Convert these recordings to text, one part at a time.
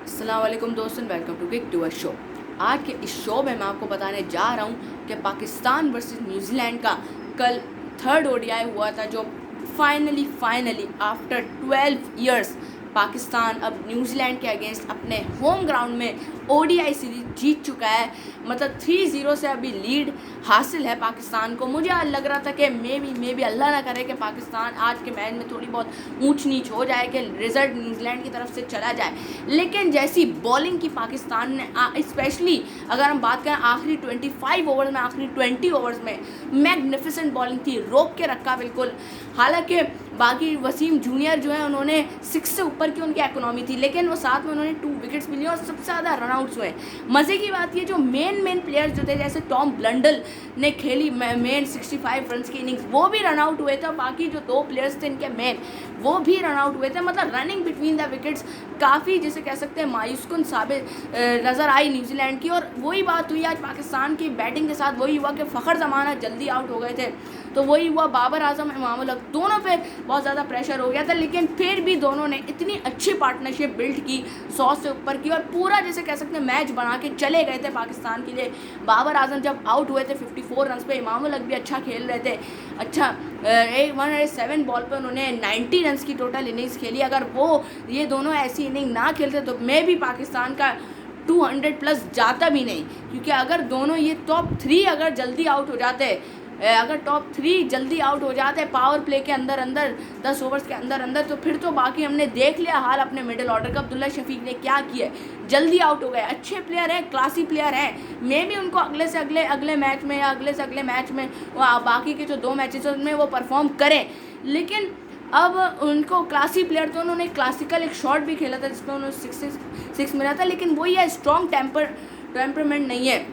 अस्सलाम वालेकुम दोस्तों, welcome to quick to a show. आज के इस शो में मैं आपको बताने जा रहा हूँ कि पाकिस्तान वर्सेस न्यूजीलैंड का कल थर्ड ओडीआई हुआ था, जो फाइनली आफ्टर 12 इयर्स पाकिस्तान अब न्यूजीलैंड के अगेंस्ट अपने होम ग्राउंड में ओडीआई सीरीज जीत चुका है। मतलब 3-0 से अभी लीड हासिल है पाकिस्तान को। मुझे आज लग रहा था कि मे बी अल्लाह ना करे कि पाकिस्तान आज के मैच में थोड़ी बहुत ऊंच नीच हो जाए, कि रिजल्ट न्यूजीलैंड की तरफ से चला जाए। लेकिन जैसी बॉलिंग की पाकिस्तान ने, स्पेशली अगर हम बात करें आखिरी 25 ओवर्स में, आखिरी 20 ओवर्स में मैग्निफिसेंट बॉलिंग थी, रोक के रखा बिल्कुल। हालांकि बाकी वसीम जूनियर जो है उन्होंने 6 से ऊपर की उनकी इकोनॉमी थी, लेकिन वो साथ में उन्होंने 2 विकेट्स भी लिए और सबसे ज़्यादा रनआउट्स हुए। मज़े की बात ये, जो मेन प्लेयर्स जो थे, जैसे टॉम ब्लंडल ने खेली मेन 65 रन की इनिंग्स, वो भी रन आउट हुए थे। बाकी जो 2 प्लेयर्स थे इनके मेन, वो भी रन आउट हुए थे। मतलब रनिंग बिटवीन द विकेट्स काफ़ी, जैसे कह सकते हैं, मायूसकुन साबित नज़र आई न्यूजीलैंड की। और वही बात हुई आज पाकिस्तान की बैटिंग के साथ, वही हुआ कि फ़खर ज़माना जल्दी आउट हो गए थे, तो वही हुआ बाबर आजम, इमाम उल हक दोनों पे बहुत ज़्यादा प्रेशर हो गया था। लेकिन फिर भी दोनों ने इतनी अच्छी पार्टनरशिप बिल्ड की, 100 से ऊपर की, और पूरा जैसे कह सकते हैं मैच बना के चले गए थे पाकिस्तान के लिए। बाबर आजम जब आउट हुए थे 54 रन पे, इमाम उल हक भी अच्छा खेल रहे थे। अच्छा, 107 बॉल पे उन्होंने 90 रन की टोटल इनिंग्स खेली। अगर वो ये दोनों ऐसी इनिंग ना खेलते तो मे भी पाकिस्तान का 200 प्लस जाता भी नहीं, क्योंकि अगर दोनों ये टॉप 3 अगर जल्दी आउट हो जाते, अगर टॉप 3 जल्दी आउट हो जाते पावर प्ले के अंदर 10 ओवर्स के अंदर, तो फिर तो बाकी हमने देख लिया हाल अपने मिडिल ऑर्डर का। अब्दुल्ला शफीक ने क्या किया, जल्दी आउट हो गए। अच्छे प्लेयर हैं, क्लासी प्लेयर हैं, मैं भी उनको अगले से अगले मैच में या अगले से अगले मैच में, बाकी के जो 2 मैचेस उनमें वो परफॉर्म करें। लेकिन अब उनको क्लासी प्लेयर, तो उन्होंने क्लासिकल एक शॉट भी खेला था जिसमें उन्होंने 6 मिला था। लेकिन वही है, स्ट्रॉन्ग टेम्परमेंट नहीं है,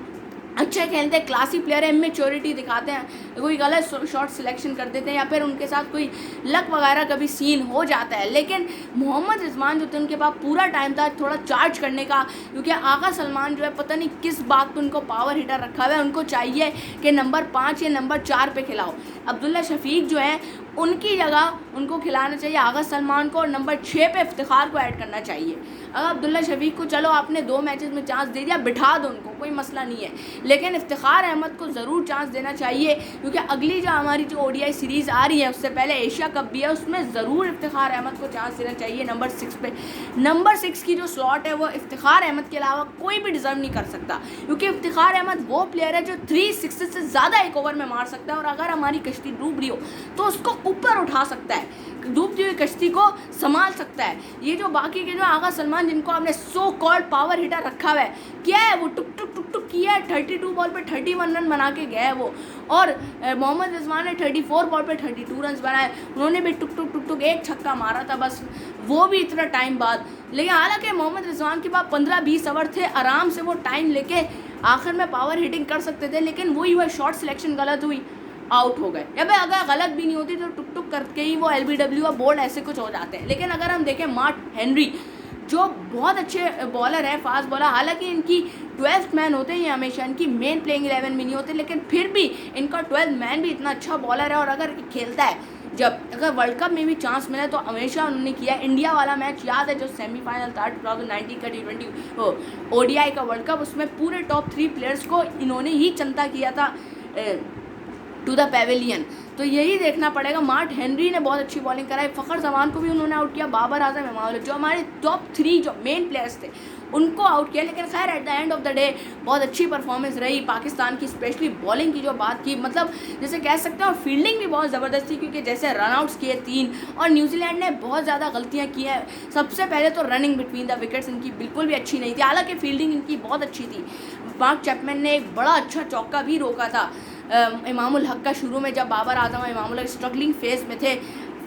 अच्छा खेलते हैं, क्लासी प्लेयर है, इमेच्योरिटी दिखाते हैं, कोई गलत शॉट सिलेक्शन कर देते हैं या फिर उनके साथ कोई लक वगैरह कभी सीन हो जाता है। लेकिन मोहम्मद रिजवान जो थे, उनके पास पूरा टाइम था थोड़ा चार्ज करने का, क्योंकि आगा सलमान जो है पता नहीं किस बात पर उनको पावर हिटर रखा हुआ है। उनको चाहिए कि नंबर 5 या नंबर 4 पे खिलाओ। अब्दुल्ला शफीक जो है उनकी जगह उनको खिलाना चाहिए आगा सलमान को, और नंबर 6 पे इफ्तिखार को ऐड करना चाहिए। अगर अब्दुल्ला शफीक को चलो आपने 2 मैचेस में चांस दे दिया, बिठा दो उनको, कोई मसला नहीं है। लेकिन इफ्तिखार अहमद को ज़रूर चांस देना चाहिए, क्योंकि अगली जो हमारी जो ओडीआई सीरीज़ आ रही है, उससे पहले एशिया कप भी है, उसमें ज़रूर इफ्तिखार अहमद को चांस देना चाहिए नंबर 6 पे। नंबर 6 की जो स्लॉट है वो इफ्तिखार अहमद के अलावा कोई भी डिज़र्व नहीं कर सकता, क्योंकि इफ्तिखार अहमद वो प्लेयर है जो 3 सिक्सेस से ज़्यादा एक ओवर में मार सकता है, और अगर हमारी कश्ती डूब रही हो तो उसको ऊपर उठा सकता है, डूबती हुई कश्ती को संभाल सकता है। ये जो बाकी के जो आगा सलमान, जिनको आपने सो कॉल्ड पावर हिटर रखा हुआ है, क्या है वो, टुक टुक टुक टुक किया है, 32 बॉल पे 31 रन बना के गया है वो। और मोहम्मद रिजवान ने 34 बॉल पे 32 रन बनाए, उन्होंने भी टुक टुक टुक टुक एक छक्का मारा था बस, वो भी इतना टाइम बाद। लेकिन हालांकि मोहम्मद रिजवान के पास 15-20 ओवर थे, आराम से वो टाइम लेके आखिर में पावर हिटिंग कर सकते थे। लेकिन वही हुआ, शॉर्ट सिलेक्शन गलत हुई, आउट हो गए। या भाई अगर गलत भी नहीं होती तो टुक टुक करके ही वो LBW और बोल्ड ऐसे कुछ हो जाते हैं। लेकिन अगर हम देखें मार्क हेनरी, जो बहुत अच्छे बॉलर है, फास्ट बॉलर, हालांकि इनकी 12th मैन होते हैं, हमेशा इनकी मेन प्लेइंग 11 में नहीं होते, लेकिन फिर भी इनका 12th मैन भी इतना अच्छा बॉलर है। और अगर खेलता है, जब अगर वर्ल्ड कप में भी चांस मिला तो हमेशा उन्होंने किया। इंडिया वाला मैच याद है जो सेमीफाइनल था 2019 का T20 ODI का वर्ल्ड कप, उसमें पूरे टॉप 3 प्लेयर्स को इन्होंने ही चंता किया था टू द पेविलियन। तो यही देखना पड़ेगा। मार्क हेनरी ने बहुत अच्छी बॉलिंग कराई, फ़खर जमान को भी उन्होंने आउट किया, बाबर आजम, इमाम उल हक, जो हमारे टॉप 3 जो मेन प्लेयर्स थे उनको आउट किया। लेकिन खैर at the end of the day बहुत अच्छी परफॉर्मेंस रही पाकिस्तान की, स्पेशली बॉलिंग की जो बात की, मतलब जैसे कह सकते हैं, और फील्डिंग भी बहुत ज़बरदस्त थी, क्योंकि जैसे रनआउट्स किए 3, और न्यूजीलैंड ने बहुत ज़्यादा गलतियाँ की हैं। सबसे पहले तो रनिंग बिटवीन द विकेट्स इनकी बिल्कुल भी अच्छी नहीं थी, हालांकि फील्डिंग इनकी बहुत अच्छी थी। मार्क चैपमैन ने एक बड़ा अच्छा चौका भी रोका था इमाम उल हक का, शुरू में जब बाबर आजम और इमाम उल हक स्ट्रगलिंग फेज में थे,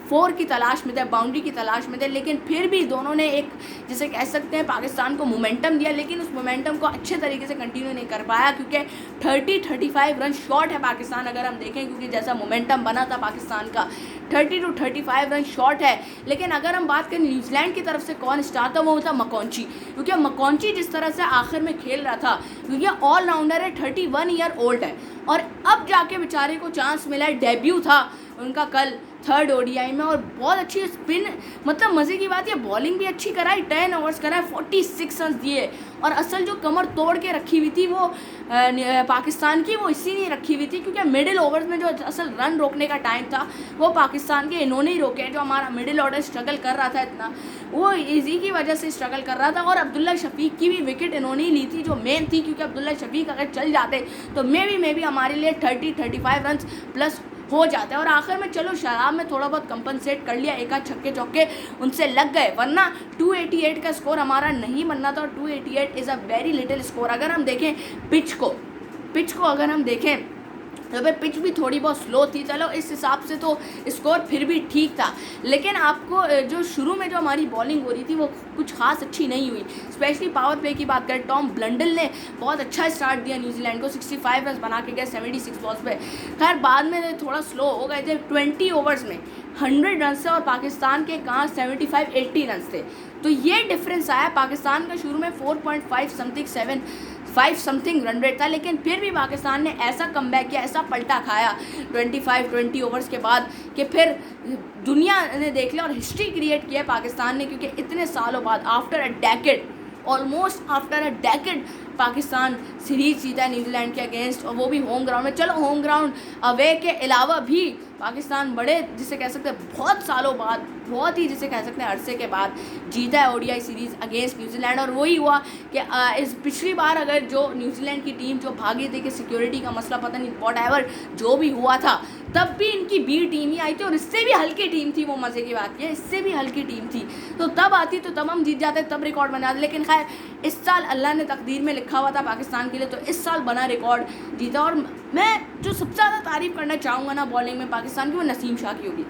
4 की तलाश में थे, बाउंड्री की तलाश में थे। लेकिन फिर भी दोनों ने एक, जैसे कह सकते हैं, पाकिस्तान को मोमेंटम दिया, लेकिन उस मोमेंटम को अच्छे तरीके से कंटिन्यू नहीं कर पाया, क्योंकि 30-35 रन शॉर्ट है पाकिस्तान, अगर हम देखें, क्योंकि जैसा मोमेंटम बना था पाकिस्तान का 30-35 रन शॉर्ट है। लेकिन अगर हम बात करें न्यूजीलैंड की तरफ से कौन स्टार था, वो था मकौंची, क्योंकि मकौंची जिस तरह से आखिर में खेल रहा था, क्योंकि ऑलराउंडर है, 31 ईयर ओल्ड है, और अब जाके बेचारे को चांस मिला है, डेब्यू था उनका कल थर्ड ओडीआई में, और बहुत अच्छी स्पिन, मतलब मज़े की बात है बॉलिंग भी अच्छी कराई, 10 ओवर्स कराए, 46 रन दिए। और असल जो कमर तोड़ के रखी हुई थी वो पाकिस्तान की, वो इसीलिए रखी हुई थी क्योंकि मिडिल ओवर्स में जो असल रन रोकने का टाइम था वो पाकिस्तान के इन्होंने ही रोके। जो हमारा मिडिल ऑर्डर स्ट्रगल कर रहा था इतना, वो इसी की वजह से स्ट्रगल कर रहा था। और अब्दुल्ला शफीक की भी विकेट इन्होंने ही ली थी जो मेन थी, क्योंकि अब्दुल्ला शफीक अगर चल जाते तो मे भी हमारे लिए 30-35 रन प्लस हो जाते हैं। और आखिर में चलो शराब में थोड़ा बहुत कंपनसेट कर लिया, एक आध छक्के चौके उनसे लग गए, वरना 288 का स्कोर हमारा नहीं बनना था। और 288 is a very little score. अगर हम देखें पिच को अगर हम देखें तो भाई पिच भी थोड़ी बहुत स्लो थी, चलो इस हिसाब से तो स्कोर फिर भी ठीक था। लेकिन आपको जो शुरू में जो हमारी बॉलिंग हो रही थी वो कुछ खास अच्छी नहीं हुई। स्पेशली पावर प्ले की बात करें, टॉम ब्लंडल ने बहुत अच्छा स्टार्ट दिया न्यूजीलैंड को, 65 रन बना के गए 76 बॉल्स पे। खैर बाद में थोड़ा स्लो हो गए थे, 20 ओवर्स में 100 रन से, और पाकिस्तान के कहाँ 75-80 रन थे। तो ये डिफरेंस आया। पाकिस्तान का शुरू में 4.5 समथिंग 5 समथिंग रन रेट था, लेकिन फिर भी पाकिस्तान ने ऐसा कमबैक किया, ऐसा पलटा खाया 20 ओवर्स के बाद कि फिर दुनिया ने देख लिया और हिस्ट्री क्रिएट किया पाकिस्तान ने, क्योंकि इतने सालों बाद after a decade, almost after a decade Pakistan series जीता है न्यूजीलैंड के अगेंस्ट, और वो भी होम ग्राउंड में। चलो होम ग्राउंड अवे के अलावा भी पाकिस्तान बड़े जिसे कह सकते हैं बहुत सालों बाद, बहुत ही जिसे कह सकते हैं अरसे के बाद जीता है ओडीआई सीरीज़ अगेंस्ट न्यूजीलैंड। और वही हुआ कि इस पिछली बार अगर जो न्यूजीलैंड की टीम जो भागी थी कि सिक्योरिटी का मसला पता नहीं व्हाटएवर जो भी हुआ था, तब भी इनकी बी टीम ही आई थी, और इससे भी हल्की टीम थी। वो मज़े की बात है, इससे भी हल्की टीम थी, तो तब आती तो तब हम जीत जाते, तब रिकॉर्ड बना दे। लेकिन खैर इस साल अल्लाह ने तकदीर में लिखा हुआ था पाकिस्तान के लिए, तो इस साल बना रिकॉर्ड जीता। और मैं जो सबसे ज़्यादा तारीफ़ करना चाहूँगा ना बॉलिंग में पाकिस्तान की, वो नसीम शाह की होगी।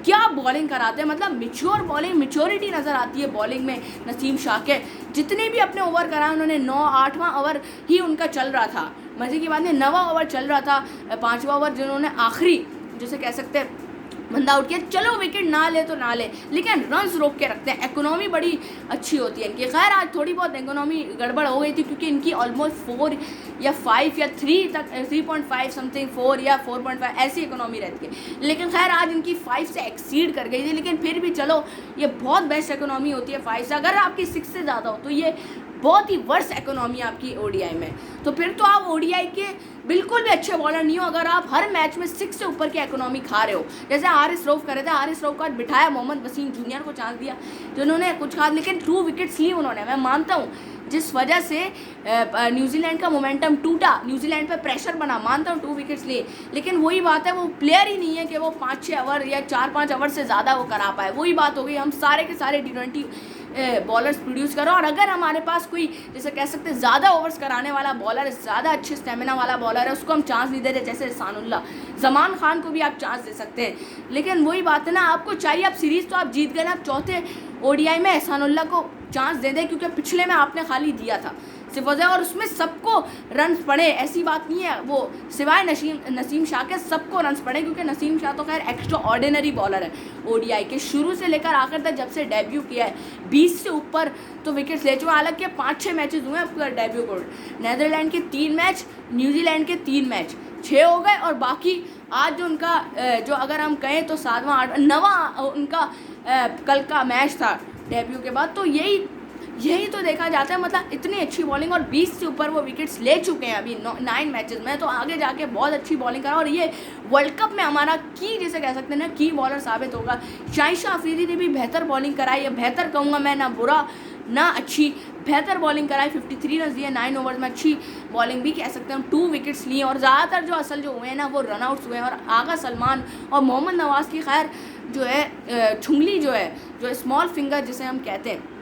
क्या बॉलिंग कराते हैं, मतलब मिच्योर बॉलिंग, मिच्योरिटी नज़र आती है बॉलिंग में नसीम शाह के। जितने भी अपने ओवर कराए उन्होंने 9-8वां ओवर ही उनका चल रहा था, मज़े की बात नहीं 9वां ओवर चल रहा था, 5वां ओवर जिन्होंने आखिरी जैसे कह सकते हैं बंदा आउट किया, चलो विकेट ना ले तो ना ले, लेकिन रन्स रोक के रखते हैं। इकोनॉमी बड़ी अच्छी होती है इनकी। खैर आज थोड़ी बहुत इकोनॉमी गड़बड़ हो गई थी, क्योंकि इनकी ऑलमोस्ट 4 या 5 या 3 तक 3.5 समथिंग 4 या 4.5 ऐसी इकोनॉमी रहती है। लेकिन खैर आज इनकी 5 से एक्सीड कर गई थी, लेकिन फिर भी चलो ये बहुत बेस्ट इकोनॉमी होती है 5 से। अगर आपकी 6 से ज़्यादा हो तो ये बहुत ही वर्स्ट इकोनॉमी आपकी ओडीआई में, तो फिर तो आप ओडीआई के बिल्कुल भी अच्छे बॉलर नहीं हो अगर आप हर मैच में 6 से ऊपर की इकोनॉमी खा रहे हो। जैसे हारिस रऊफ कर रहे थे, हारिस रऊफ का बिठाया, मोहम्मद वसीम जूनियर को चांस दिया जिन्होंने कुछ खा, लेकिन 2 विकेट्स ली उन्होंने। मैं मानता हूँ जिस वजह से न्यूजीलैंड का मोमेंटम टूटा, न्यूजीलैंड पे प्रेशर बना, मानता हूँ 2 विकेट्स लिए, लेकिन वही बात है वो प्लेयर ही नहीं है कि वो 5-6 ओवर या 4-5 ओवर से ज़्यादा वो करा पाए। वही बात हो गई, हम सारे के सारे T20 बॉलर्स प्रोड्यूस करो, और अगर हमारे पास कोई जैसे कह सकते हैं ज़्यादा ओवर्स कराने वाला बॉलर, ज़्यादा अच्छे स्टेमिना वाला बॉलर है, उसको हम चांस नहीं देते। जैसे एहसानुल्लाह, जमान खान को भी आप चांस दे सकते हैं, लेकिन वही बात है ना, आपको चाहिए आप सीरीज़ तो आप जीत गए ना, आप चौथे ओडीआई में एहसानुल्लाह को चांस दे दें, क्योंकि पिछले में आपने खाली दिया था सिर्फ वजह, और उसमें सबको रन्स पड़े, ऐसी बात नहीं है, वो सिवाय नसीम शाह के सबको रन्स पड़े, क्योंकि नसीम शाह तो खैर एक्स्ट्रा ऑर्डिनरी बॉलर है ओडीआई के, शुरू से लेकर आखिर तक जब से डेब्यू किया है 20 से ऊपर तो विकेट्स ले चुके हैं। हालांकि 5-6 मैचेस हुए हैं पूरा डेब्यू को, नीदरलैंड के 3 मैच, न्यूजीलैंड के 3 मैच, 6 हो गए, और बाकी आज जो उनका जो अगर हम कहें तो 7वां 8वां 9वां उनका कल का मैच था डेब्यू के बाद, तो यही तो देखा जाता है। मतलब इतनी अच्छी बॉलिंग, और 20 से ऊपर वो विकेट्स ले चुके हैं अभी 9 मैचेस में, तो आगे जाके बहुत अच्छी बॉलिंग करा, और ये वर्ल्ड कप में हमारा की जिसे कह सकते हैं ना की बॉलर साबित होगा। शाहिशा अफरीदी ने भी बेहतर बॉलिंग कराई है, बेहतर कहूँगा मैं, ना बुरा ना अच्छी, बेहतर बॉलिंग कराई, 53 रन दिए 9 ओवर में, अच्छी बॉलिंग भी कह सकते हैं। 2 विकेट्स लिए, और ज़्यादातर जो असल जो हुए हैं ना वो रनआउट्स हुए हैं, और आगा सलमान और मोहम्मद नवाज़ की खैर जो है छुंगली जो स्मॉल फिंगर जिसे हम कहते हैं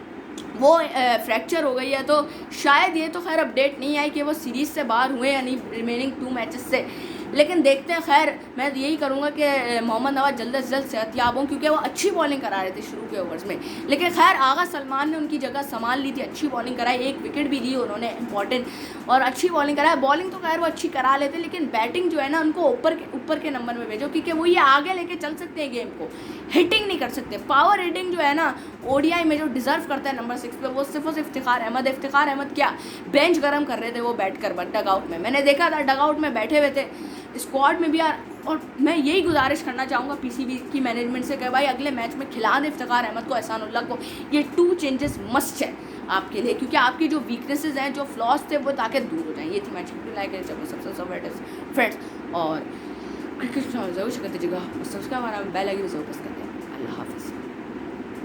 वो फ्रैक्चर हो गई है, तो शायद ये तो खैर अपडेट नहीं आई कि वो सीरीज़ से बाहर हुए या नहीं रिमेनिंग 2 मैचेस से, लेकिन देखते हैं। खैर मैं यही करूँगा कि मोहम्मद नवाज जल्द से जल्द सेहतयाब हों, क्योंकि वो अच्छी बॉलिंग करा रहे थे शुरू के ओवर्स में, लेकिन खैर आगा सलमान ने उनकी जगह संभाल ली थी, अच्छी बॉलिंग कराई, 1 विकेट भी ली उन्होंने इंपॉर्टेंट, और अच्छी बॉलिंग कराई। बॉलिंग तो खैर वो अच्छी करा लेते, लेकिन बैटिंग जो है ना उनको ऊपर के नंबर में भेजो, क्योंकि वो ये आगे लेके चल सकते हैं गेम को, हिटिंग नहीं कर सकते। पावर हिटिंग जो है ना ओडीआई में जो डिज़र्व करता है नंबर 6 पे, वो सिर्फ और सिर्फ इफ्तिखार अहमद क्या बेंच गर्म कर रहे थे वो बैठ कर डगआउट में, मैंने देखा था डगआउट में बैठे हुए थे, स्क्वाड में भी यार और मैं यही गुजारिश करना चाहूँगा पीसीबी की मैनेजमेंट से कि भाई अगले मैच में खिला दे इफ्तिखार अहमद को, एहसानुल्लाह को। ये 2 चेंजेस मस्ट है आपके लिए, क्योंकि आपकी जो वीकनेसेस हैं, जो फ्लॉज थे, वो ताकि दूर हो जाएँ। ये थी मैच की लाइक करें सबसे फ्रेंड्स, और क्रिकेट ज़रूर करते जगह सब्सक्राइब हमारा बेल आइकन ज़रूर प्रेस करते हैं। अल्लाह हाफ़िज़।